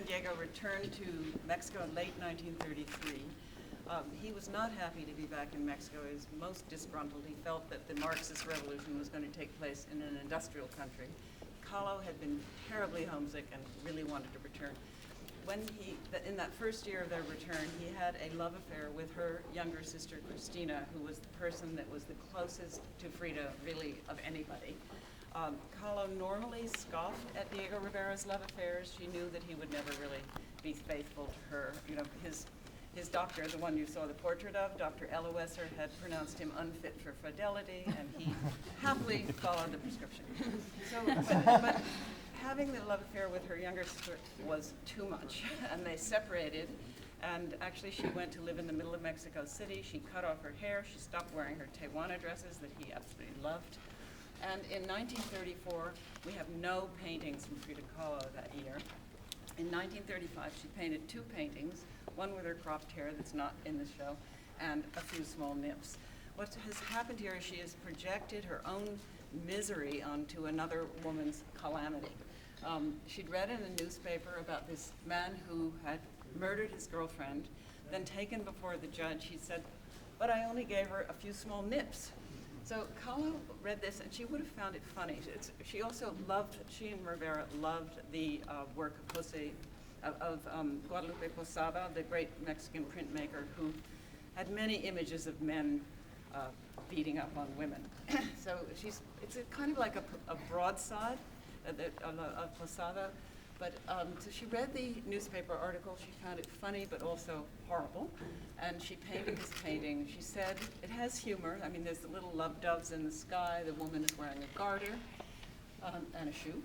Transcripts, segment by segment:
Diego returned to Mexico in late 1933. He was not happy to be back in Mexico. He was most disgruntled. He felt that the Marxist revolution was going to take place in an industrial country. Kahlo had been terribly homesick and really wanted to return. In that first year of their return, he had a love affair with her younger sister, Cristina, who was the person that was the closest to Frida, really, of anybody. Kahlo normally scoffed at Diego Rivera's love affairs. She knew that he would never really be faithful to her. You know, his doctor, the one you saw the portrait of, Dr. Eloesser, had pronounced him unfit for fidelity, and he happily followed the prescription. But having the love affair with her younger sister was too much, and they separated. And actually, she went to live in the middle of Mexico City. She cut off her hair. She stopped wearing her Tehuana dresses that he absolutely loved. And in 1934, we have no paintings from Frida Kahlo that year. In 1935, she painted 2 paintings, one with her cropped hair that's not in the show, and a few small nymphs. What has happened here is she has projected her own misery onto another woman's calamity. She'd read in a newspaper about this man who had murdered his girlfriend, then taken before the judge. He said, "But I only gave her a few small nips." So Kahlo read this, and she would have found it funny. She and Rivera loved the work of Guadalupe Posada, the great Mexican printmaker, who had many images of men beating up on women. So it's kind of like a broadside of Posada. But so she read the newspaper article. She found it funny, but also horrible. And she painted this painting. She said it has humor. I mean, there's the little love doves in the sky. The woman is wearing a garter and a shoe.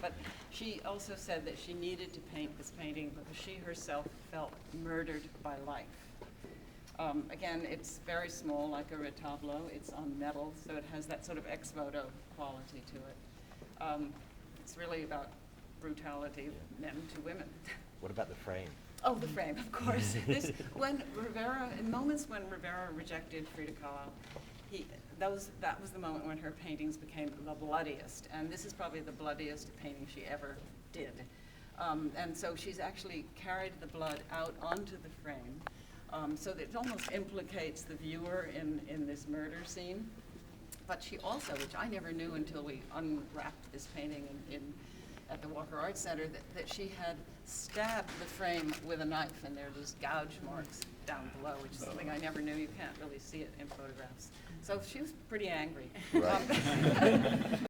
But she also said that she needed to paint this painting because she herself felt murdered by life. Again, it's very small, like a retablo. It's on metal, so it has that sort of ex voto quality to it. It's really about brutality of men to women. What about the frame? Oh, the frame, of course. In moments when Rivera rejected Frida Kahlo, that was the moment when her paintings became the bloodiest, and this is probably the bloodiest painting she ever did. And so she's actually carried the blood out onto the frame, so that it almost implicates the viewer in this murder scene. But she also, which I never knew until we unwrapped this painting at the Walker Art Center, that she had stabbed the frame with a knife, and there are these gouge marks down below, which is something I never knew. You can't really see it in photographs. So she was pretty angry. Right.